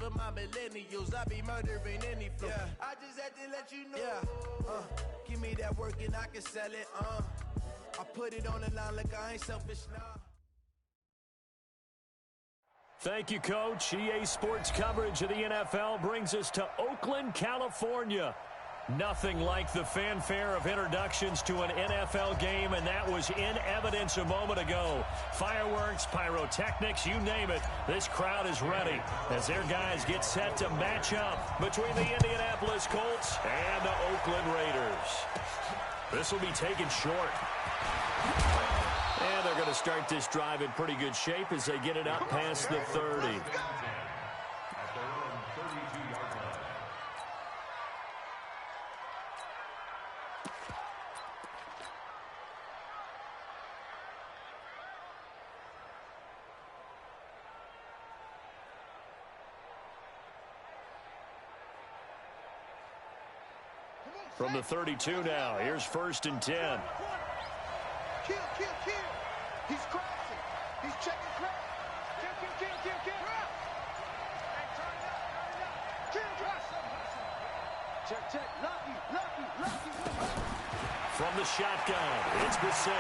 of my millennials. I be murdering any flow. Yeah. I just had to let you know. Yeah. Give me that work and I can sell it. I put it on the line like I ain't selfish now. Thank you, Coach. EA Sports coverage of the NFL brings us to Oakland, California. Nothing like the fanfare of introductions to an NFL game, and that was in evidence a moment ago. Fireworks, pyrotechnics, you name it. This crowd is ready as their guys get set to match up between the Indianapolis Colts and the Oakland Raiders. This will be taken short. And they're going to start this drive in pretty good shape as they get it up past the 30. From the 32 now, here's 1st and 10. Kill. He's crashing. He's checking crack. Kill. Hey, turn up. Check. Lucky. From the shotgun, it's Bissett.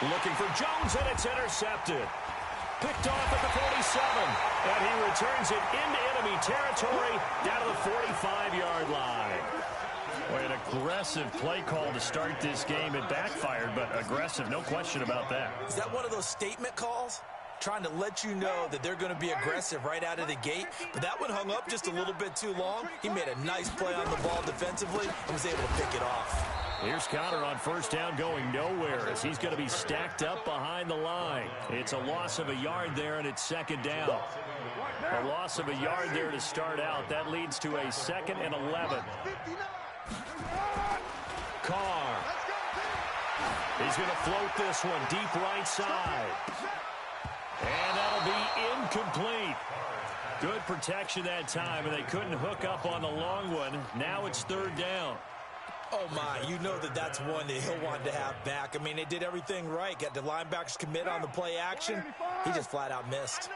Looking for Jones, and it's intercepted. Picked off at the 47, and he returns it into enemy territory down to the 45-yard line. Boy, an aggressive play call to start this game. It backfired, but aggressive, no question about that. Is that one of those statement calls? Trying to let you know that they're going to be aggressive right out of the gate, but that one hung up just a little bit too long. He made a nice play on the ball defensively and was able to pick it off. Here's Conner on 1st down going nowhere as he's going to be stacked up behind the line. It's a loss of a yard there, and it's 2nd down. A loss of a yard there to start out. That leads to a 2nd and 11. Carr. He's going to float this one deep right side. And that'll be incomplete. Good protection that time, and they couldn't hook up on the long one. Now it's 3rd down. Oh, my, you know that's one that he'll want to have back. I mean, they did everything right. Got the linebackers commit on the play action. He just flat out missed.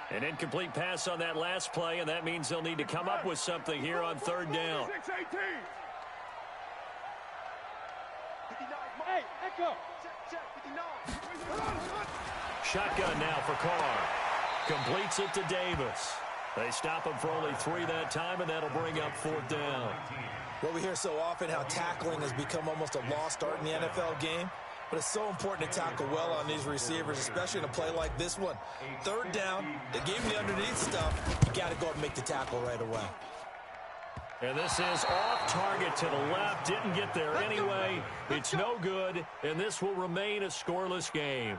An incomplete pass on that last play, and that means they'll need to come up with something here on 3rd down. Shotgun now for Carr. Completes it to Davis. They stop him for only 3 that time, and that'll bring up 4th down. Well, we hear so often how tackling has become almost a lost art in the NFL game. But it's so important to tackle well on these receivers, especially in a play like this one. 3rd down, they gave him the underneath stuff. You got to go and make the tackle right away. And this is off target to the left. Didn't get there anyway. It's no good, and this will remain a scoreless game.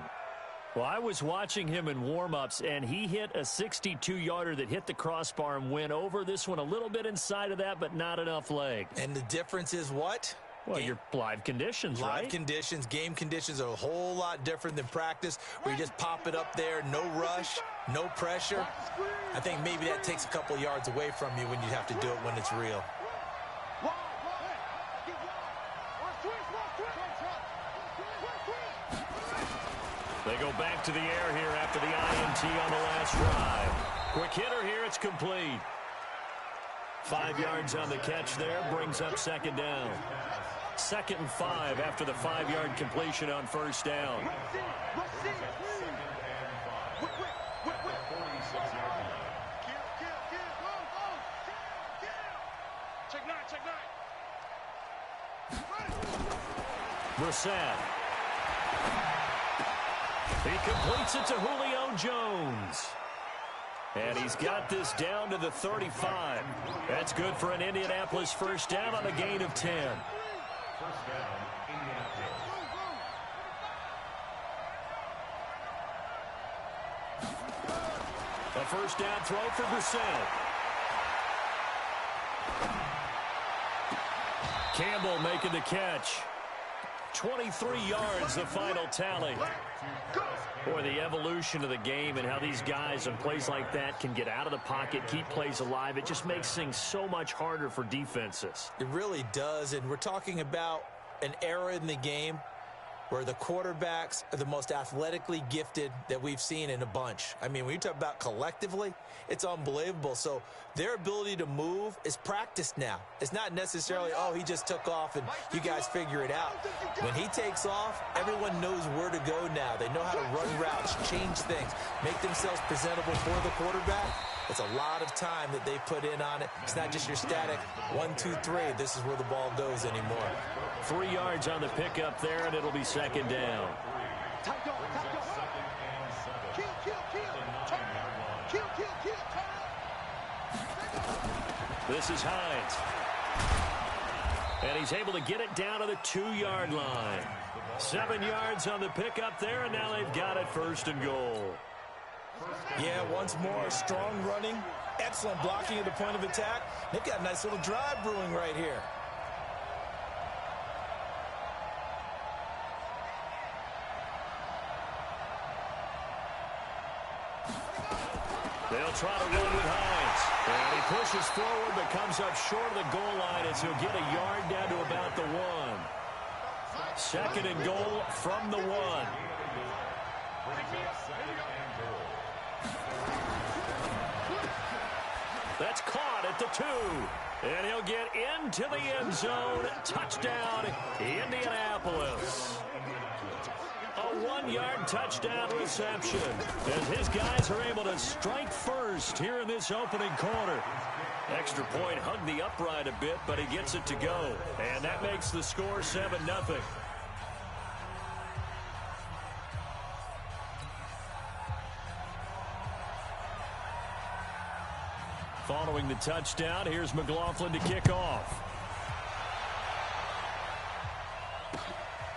Well, I was watching him in warm-ups, and he hit a 62-yarder that hit the crossbar and went over. This one a little bit inside of that, but not enough leg. And the difference is what? Well, your live conditions, right? Live conditions, game conditions are a whole lot different than practice, where you just pop it up there, no rush, no pressure. I think maybe that takes a couple yards away from you when you have to do it when it's real. They go back to the air here after the INT on the last drive. Quick hitter here, it's complete. 5 yards on the catch there, brings up 2nd down. 2nd and 5 after the 5-yard completion on 1st down. Brissett. He completes it to Julio Jones. And he's got this down to the 35. That's good for an Indianapolis 1st down on a gain of 10. A 1st down throw for Brissett. Campbell making the catch. 23 yards, the final tally. Boy, the evolution of the game and how these guys on plays like that can get out of the pocket, keep plays alive, it just makes things so much harder for defenses. It really does, and we're talking about an era in the game where the quarterbacks are the most athletically gifted that we've seen in a bunch. I mean, when you talk about collectively, it's unbelievable. So their ability to move is practiced now. It's not necessarily, oh, he just took off and you guys figure it out. When he takes off, everyone knows where to go now. They know how to run routes, change things, make themselves presentable for the quarterback. It's a lot of time that they put in on it. It's not just your static 1, 2, 3. This is where the ball goes anymore. 3 yards on the pickup there, and it'll be second down. This is Hines. And he's able to get it down to the 2-yard line. 7 yards on the pickup there, and now they've got it 1st and goal. Yeah, once more, strong running, excellent blocking at the point of attack. They've got a nice little drive brewing right here. They'll try to run with Hines. And he pushes forward but comes up short of the goal line as he'll get a yard down to about the 1. 2nd and goal from the 1. That's caught at the 2. And he'll get into the end zone. Touchdown, Indianapolis. A 1-yard touchdown reception as his guys are able to strike first here in this opening quarter. Extra point hugged the upright a bit, but he gets it to go. And that makes the score 7-0. Following the touchdown, here's McLaughlin to kick off.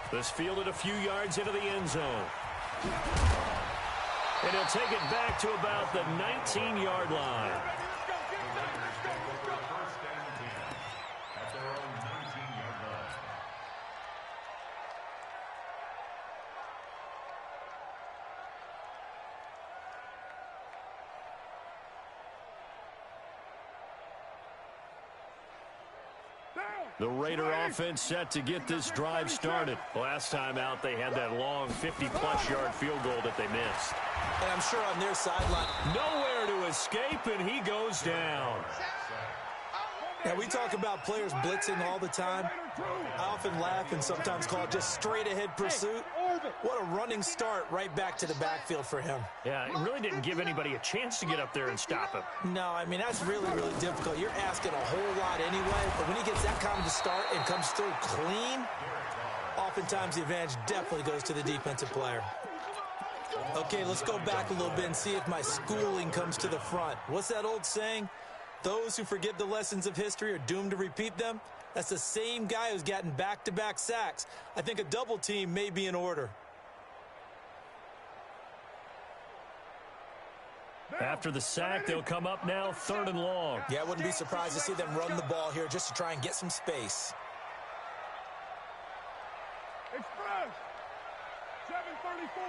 This fielded a few yards into the end zone. And he'll take it back to about the 19-yard line. The Raider offense set to get this drive started. Last time out, they had that long 50-plus yard field goal that they missed. And I'm sure on their sideline, nowhere to escape, and he goes down. Now, we talk about players blitzing all the time. I often laugh and sometimes call it just straight-ahead pursuit. What a running start right back to the backfield for him. Yeah, it really didn't give anybody a chance to get up there and stop him. No, I mean, that's really, really difficult. You're asking a whole lot anyway, but when he gets that kind of a start and comes through clean, oftentimes the advantage definitely goes to the defensive player. Okay, let's go back a little bit and see if my schooling comes to the front. What's that old saying? Those who forget the lessons of history are doomed to repeat them. That's the same guy who's gotten back-to-back sacks. I think a double team may be in order. After the sack, they'll come up now 3rd and long. Yeah, I wouldn't be surprised to see them run the ball here just to try and get some space. Express 734.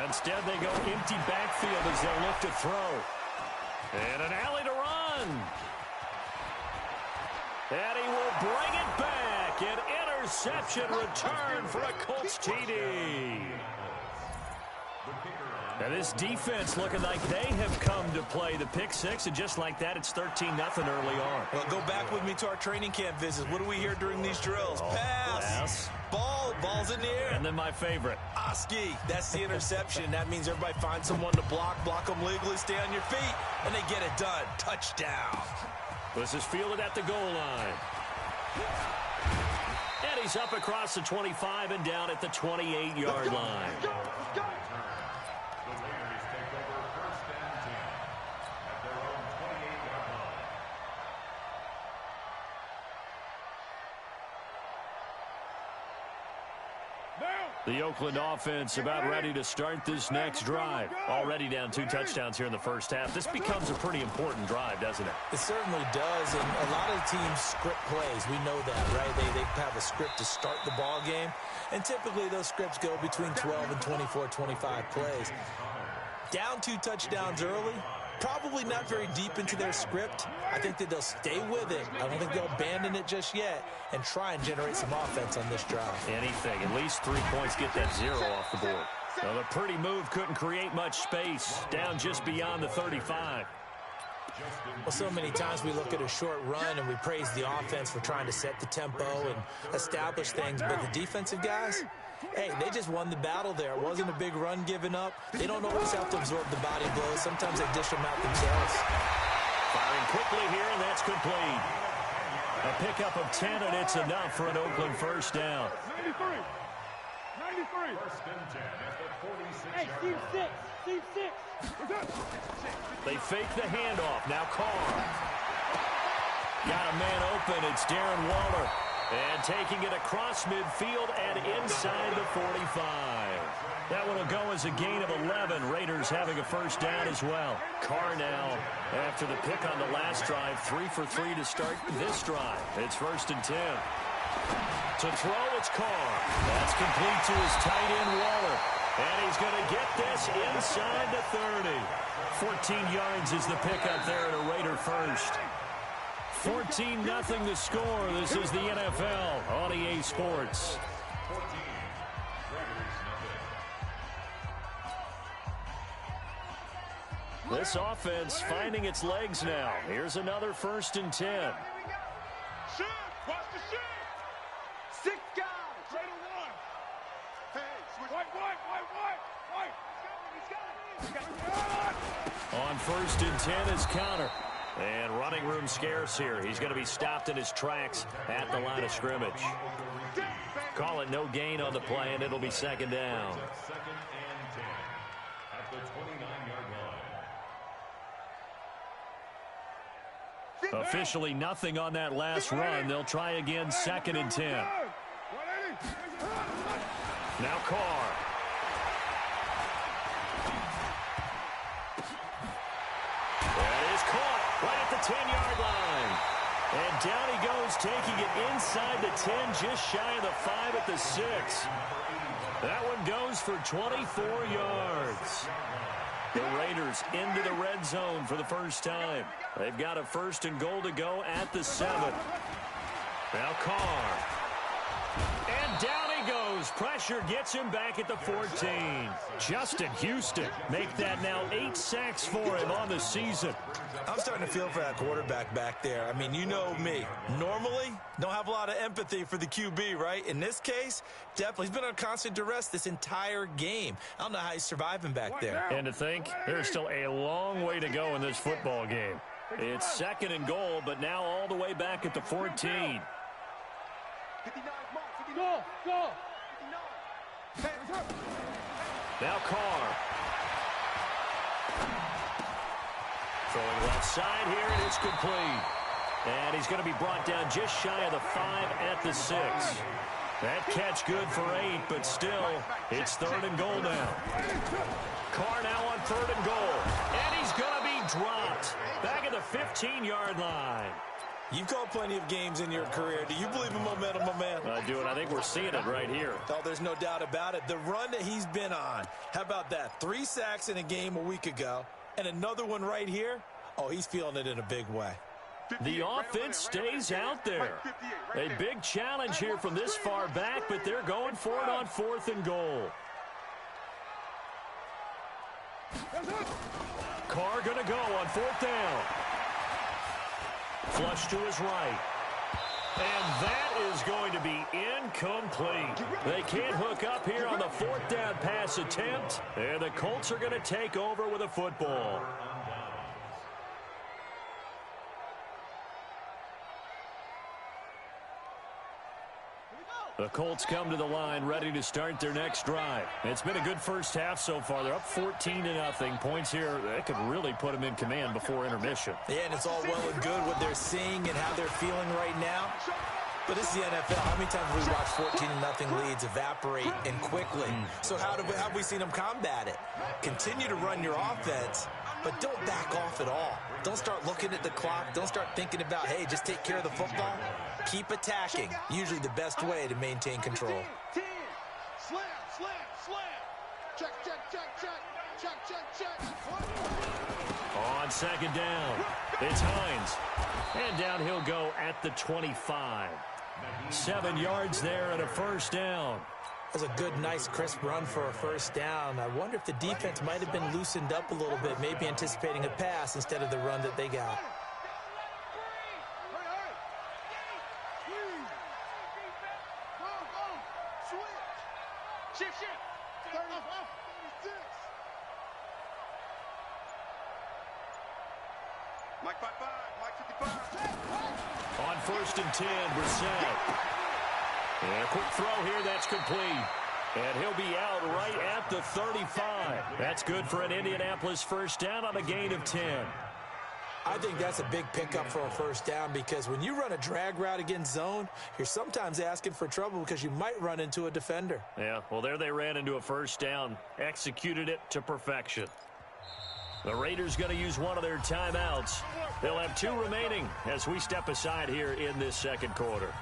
Instead, they go empty backfield as they'll look to throw. And an alley to run. And he will bring it back. An interception return for a Colts TD. Now this defense looking like they have come to play the pick six, and just like that, it's 13-0 early on. Well, go back with me to our training camp visits. What do we hear during these drills? Pass. Ball's in the air. And then my favorite. Oski. That's the interception. That means everybody finds someone to block them legally, stay on your feet, and they get it done. Touchdown. This is fielded at the goal line. And he's up across the 25 and down at the 28-yard line. The Oakland offense about ready to start this next drive. Already down 2 touchdowns here in the first half. This becomes a pretty important drive, doesn't it? It certainly does, and a lot of teams script plays. We know that, right? They have a script to start the ball game, and typically those scripts go between 12 and 24, 25 plays. Down 2 touchdowns early, probably not very deep into their script. I think that they'll stay with it. I don't think they'll abandon it just yet and try and generate some offense on this drive. Anything. At least 3 points, get that 0 off the board. Well, the pretty move couldn't create much space. Down just beyond the 35. Well, so many times we look at a short run and we praise the offense for trying to set the tempo and establish things, but the defensive guys, hey, they just won the battle there. It wasn't a big run given up. They don't always have to absorb the body blows. Sometimes they dish them out themselves. Firing quickly here, and that's complete. A pickup of 10, and it's enough for an Oakland first down. 93. 93. First and 10 at the 46. Hey, Steve 6. Steve 6. They fake the handoff. Now Carr. Got a man open. It's Darren Waller. And taking it across midfield and inside the 45. That one will go as a gain of 11. Raiders having a first down as well. Carr now, after the pick on the last drive, 3 for 3 to start this drive. It's first and 10. To throw, it's Carr. That's complete to his tight end, Waller. And he's going to get this inside the 30. 14 yards is the pickup there at a Raider first. 14-0 the score. This is the NFL on EA Sports. This offense finding its legs now. Here's another first and 10. Shoot! Watch the shoot! 6 guys! Trade a 1. Hey, switch. White. He's got it. On first and 10 is Connor. And running room scarce here. He's going to be stopped in his tracks at the line of scrimmage. Call it no gain on the play, and it'll be second down. Second and 10 at the 29-yard line. Officially nothing on that last run. They'll try again, second and 10. Now Carr. That is caught right at the 10-yard line. And down he goes, taking it inside the 10, just shy of the 5 at the 6. That one goes for 24 yards. The Raiders into the red zone for the first time. They've got a first and goal to go at the 7. Now Carr. And down he goes. Pressure gets him back at the 14. Justin Houston make that now 8 sacks for him on the season. I'm starting to feel for that quarterback back there. I mean, you know me. Normally, don't have a lot of empathy for the QB, right? In this case, definitely. He's been on constant duress this entire game. I don't know how he's surviving back there. And to think, there's still a long way to go in this football game. It's second and goal, but now all the way back at the 14. 59, Go! 59. Now Carr. Throwing left side here, and it's complete. And he's going to be brought down just shy of the 5 at the 6. That catch good for 8, but still, it's third and goal now. Carr now on third and goal. And he's going to be dropped back at the 15-yard line. You've called plenty of games in your career. Do you believe in momentum, my man? I do, and I think we're seeing it right here. Oh, there's no doubt about it. The run that he's been on. How about that? 3 sacks in a game a week ago, and another one right here. Oh, he's feeling it in a big way. The offense stays out there. A big challenge here from this far back, but they're going for it on fourth and goal. Carr going to go on fourth down. Flush to his right. And that is going to be incomplete. They can't hook up here on the fourth down pass attempt. And the Colts are going to take over with a football. The Colts come to the line ready to start their next drive. It's been a good first half so far. They're up 14-0. Points here, that could really put them in command before intermission. Yeah, and it's all well and good what they're seeing and how they're feeling right now. But this is the NFL. How many times have we watched 14-0 leads evaporate and quickly? So how have we seen them combat it? Continue to run your offense, but don't back off at all. Don't start looking at the clock. Don't start thinking about, hey, just take care of the football. Keep attacking. Usually the best way to maintain control. 10. Slam. Check. On on second down. It's Hines. And down he'll go at the 25. 7 yards there and a first down. That's a good, nice, crisp run for a first down. I wonder if the defense might have been loosened up a little bit, maybe anticipating a pass instead of the run that they got. On first and 10, Brissett. And a quick throw here, that's complete. And he'll be out right at the 35. That's good for an Indianapolis first down on a gain of 10. I think that's a big pickup for a first down because when you run a drag route against zone, you're sometimes asking for trouble because you might run into a defender. Yeah, well, there they ran into a first down, executed it to perfection. The Raiders going to use one of their timeouts. They'll have 2 remaining as we step aside here in this second quarter.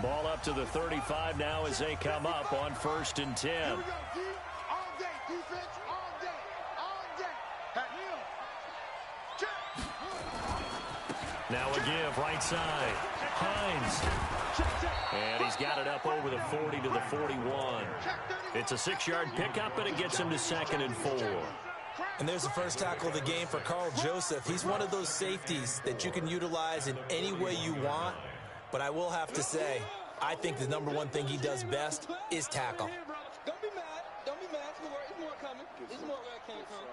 Ball up to the 35 now as they come up on first and 10. Here we go, D. All day, defense, all day, all day. Now a give, right side. Hines. And he's got it up over the 40 to the 41. It's a 6-yard pickup, and it gets him to second and 4. And there's the first tackle of the game for Carl Joseph. He's one of those safeties that you can utilize in any way you want. But I will have to say, I think the number one thing he does best is tackle. Don't be mad. Don't be mad. It's more coming. It's more where it came from.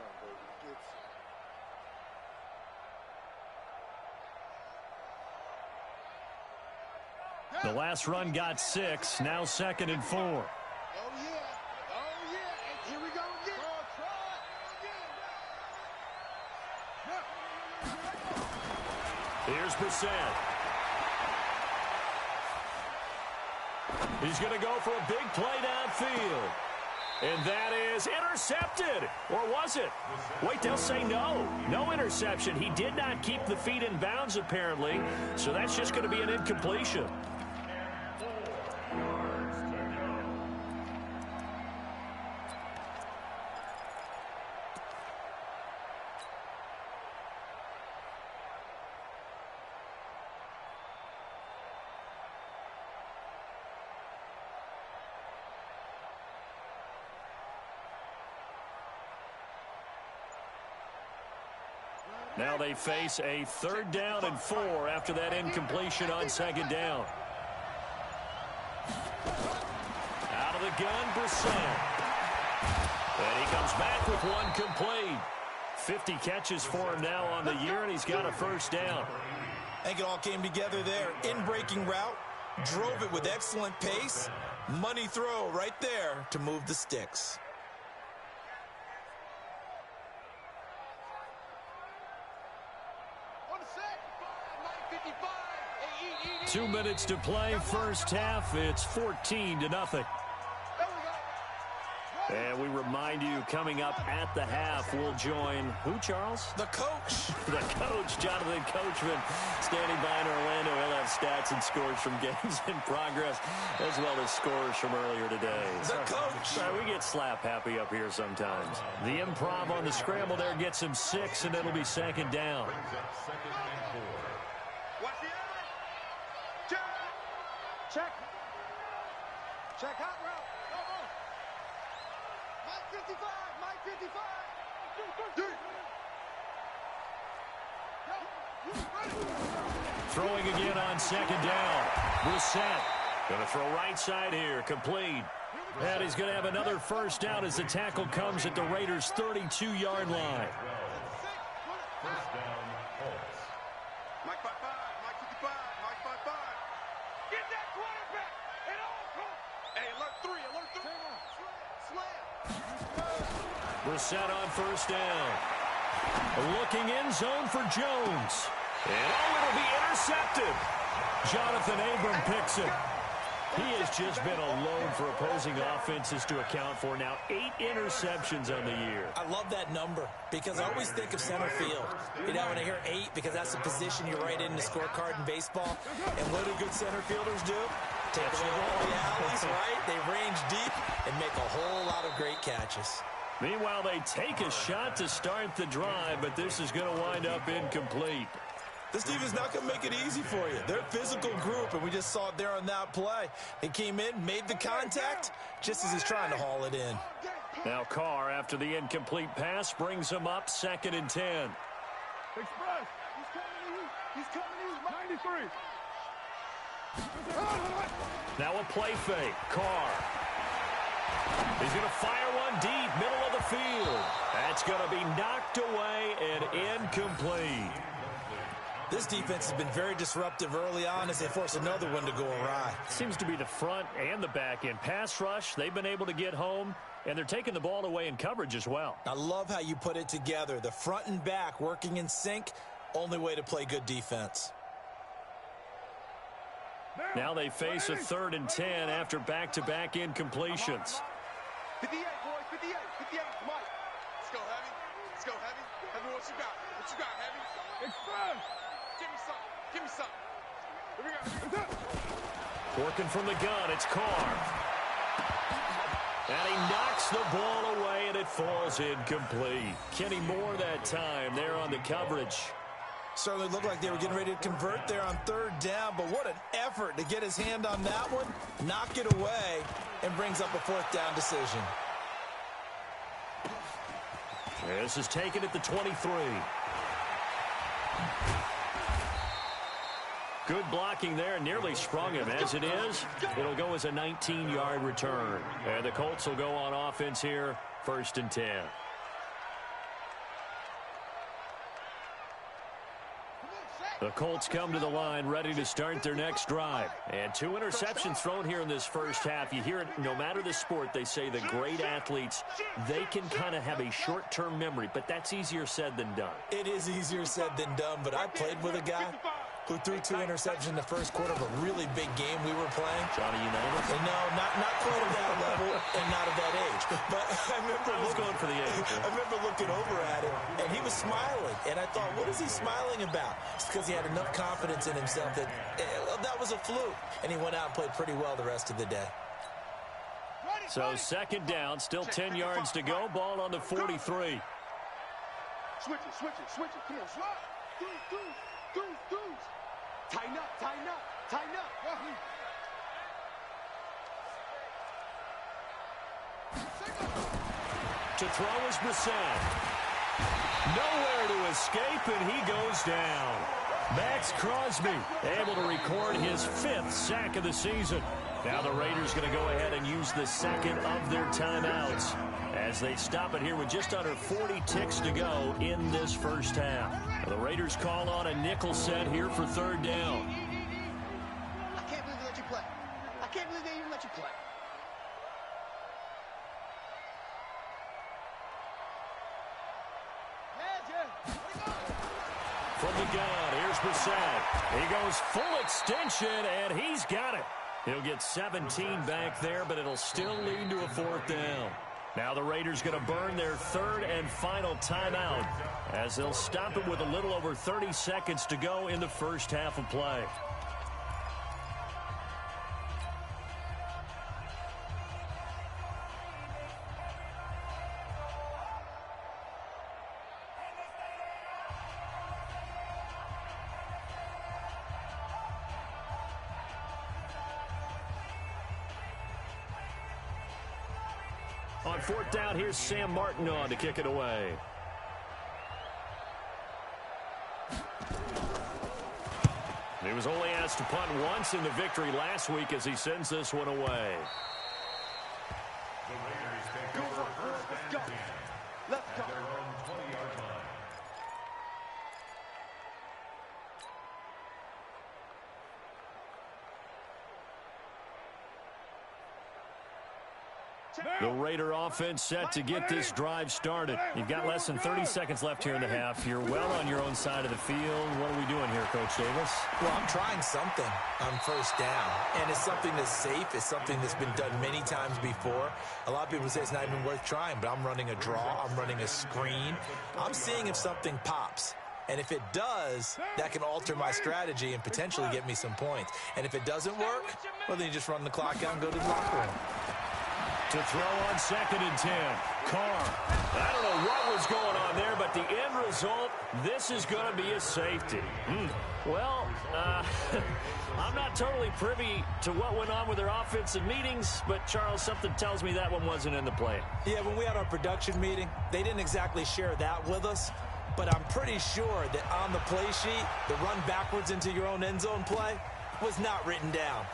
The last run got 6. Now second and 4. Oh, yeah. Oh, yeah. And here we go again. Here's Brissett. He's going to go for a big play downfield. And that is intercepted. Or was it? Wait, they'll say no. No interception. He did not keep the feet in bounds, apparently. So that's just going to be an incompletion. Now they face a 3rd down and 4 after that incompletion on second down. Out of the gun, Brissett. And he comes back with one complete. 50 catches for him now on the year, and he's got a first down. I think it all came together there. In-breaking route, drove it with excellent pace. Money throw right there to move the sticks. 2 minutes to play, first half. It's 14-0. And we remind you, coming up at the half, we'll join who, Charles? The coach. The coach, Jonathan Coachman, standing by in Orlando. He'll have stats and scores from games in progress, as well as scores from earlier today. The coach. Sorry, we get slap happy up here sometimes. The improv on the scramble there gets him 6, and it'll be second down. Check hot route. Mike 55. Mike 55. Throwing again on second down. Brissett going to throw right side here. Complete. And he's going to have another first down as the tackle comes at the Raiders' 32-yard line. First down, Colts. Mike 55. Mike 55. Mike 55. Get that quarterback. It all comes. Hey, alert 3. Brissett on first down. Looking in zone for Jones. And it'll be intercepted. Jonathan Abram picks it. He has just been a load for opposing offenses to account for. Now 8 interceptions on the year. I love that number because I always think of center field. You know, when I hear 8, because that's the position you write in the scorecard in baseball. And what do good center fielders do? Take away all the alleys, right? They range deep and make a whole lot of great catches. Meanwhile, they take a shot to start the drive, but this is going to wind up incomplete. This team is not going to make it easy for you. They're a physical group, and we just saw it there on that play. He came in, made the contact, just as he's trying to haul it in. Now Carr, after the incomplete pass, brings him up 2nd and 10. Express. He's coming to you. 93. Now a play fake. Carr. He's going to fire one deep, middle of the field. That's going to be knocked away and incomplete. This defense has been very disruptive early on as they force another one to go awry. Seems to be the front and the back end. Pass rush, they've been able to get home, and they're taking the ball away in coverage as well. I love how you put it together. The front and back working in sync, only way to play good defense. Now they face a 3rd and 10 after back-to-back incompletions. 58, boys, 58, 58, Mike. Let's go, Heavy. Let's go, Heavy. Heavy, what you got? What you got, Heavy? Express. Give me something. Give me something. Here we go. Working from the gun, it's Carr. And he knocks the ball away, and it falls incomplete. Kenny Moore that time there on the coverage. Certainly looked like they were getting ready to convert there on 3rd down, but what an effort to get his hand on that one, knock it away, and brings up a 4th down decision. This is taken at the 23. Good blocking there, nearly sprung him. As it is, it'll go as a 19-yard return. And the Colts will go on offense here, 1st and 10. The Colts come to the line ready to start their next drive. And 2 interceptions thrown here in this first half. You hear it no matter the sport. They say the great athletes, they can kind of have a short-term memory, but that's easier said than done. It is easier said than done, but I played with a guy who threw 2 interceptions in the first quarter of a really big game we were playing. Johnny Unitas? No, not quite at that level and not at that age. But I was going for the age. I remember looking over at him, and he was smiling. And I thought, what is he smiling about? It's because he had enough confidence in himself that that was a fluke. And he went out and played pretty well the rest of the day. So 2nd down, still 10 yards to go. Ball on the 43. Switch it. Come on, switch. Deuce. Tighten up. To throw is Brissett. Nowhere to escape, and he goes down. Max Crosby able to record his 5th sack of the season. Now the Raiders going to go ahead and use the 2nd of their timeouts as they stop it here with just under 40 ticks to go in this first half. The Raiders call on a nickel set here for 3rd down. I can't believe they let you play. I can't believe they even let you play. From the gun, here's Brissett. He goes full extension, and he's got it. He'll get 17 back there, but it'll still lead to a 4th down. Now the Raiders going to burn their 3rd and final timeout as they'll stop it with a little over 30 seconds to go in the first half of play. On 4th down, here's Sam Martin on to kick it away. He was only asked to punt once in the victory last week as he sends this one away. Let's go. The Raider offense set to get this drive started. You've got less than 30 seconds left here in the half. You're well on your own side of the field. What are we doing here, Coach Davis? Well, I'm trying something on first down, and it's something that's safe. It's something that's been done many times before. A lot of people say it's not even worth trying, but I'm running a draw. I'm running a screen. I'm seeing if something pops. And if it does, that can alter my strategy and potentially get me some points. And if it doesn't work, well, then you just run the clock out and go to the locker room. To throw on 2nd and 10. Carr. I don't know what was going on there, but the end result, this is going to be a safety. Well, I'm not totally privy to what went on with their offensive meetings, but, Charles, something tells me that one wasn't in the plan. Yeah, when we had our production meeting, they didn't exactly share that with us, but I'm pretty sure that on the play sheet, the run backwards into your own end zone play was not written down.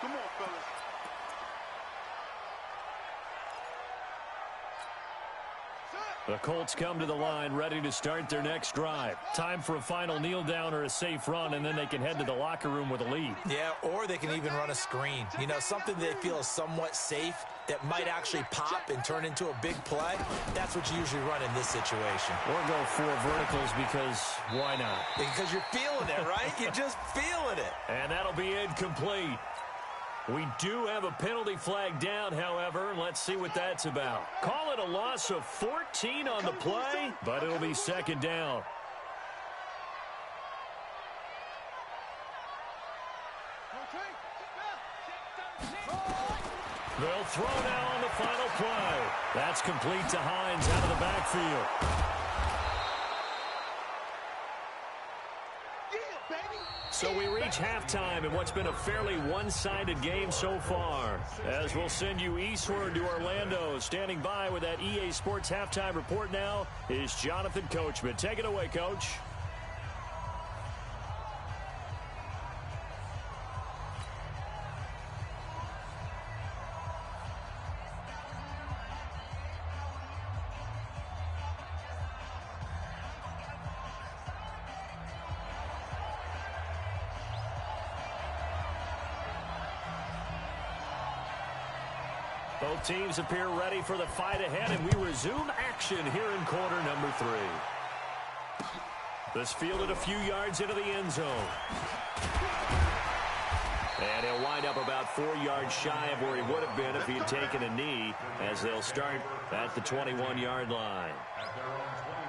Come on, fellas. The Colts come to the line ready to start their next drive. Time for a final kneel down or a safe run, and then they can head to the locker room with a lead. Yeah, or they can even run a screen. You know, something they feel is somewhat safe that might actually pop and turn into a big play. That's what you usually run in this situation. Or go 4 verticals because why not? Because you're feeling it, right? You're just feeling it. And that'll be incomplete. We do have a penalty flag down, however. Let's see what that's about. Call it a loss of 14 on the play, but it'll be 2nd down. They'll throw now on the final play. That's complete to Hines out of the backfield. So we reach halftime in what's been a fairly one-sided game so far. As we'll send you eastward to Orlando. Standing by with that EA Sports halftime report now is Jonathan Coachman. Take it away, Coach. Both teams appear ready for the fight ahead, and we resume action here in quarter number 3. This fielded a few yards into the end zone. And he'll wind up about 4 yards shy of where he would have been if he had taken a knee, as they'll start at the 21-yard line. At their own 21.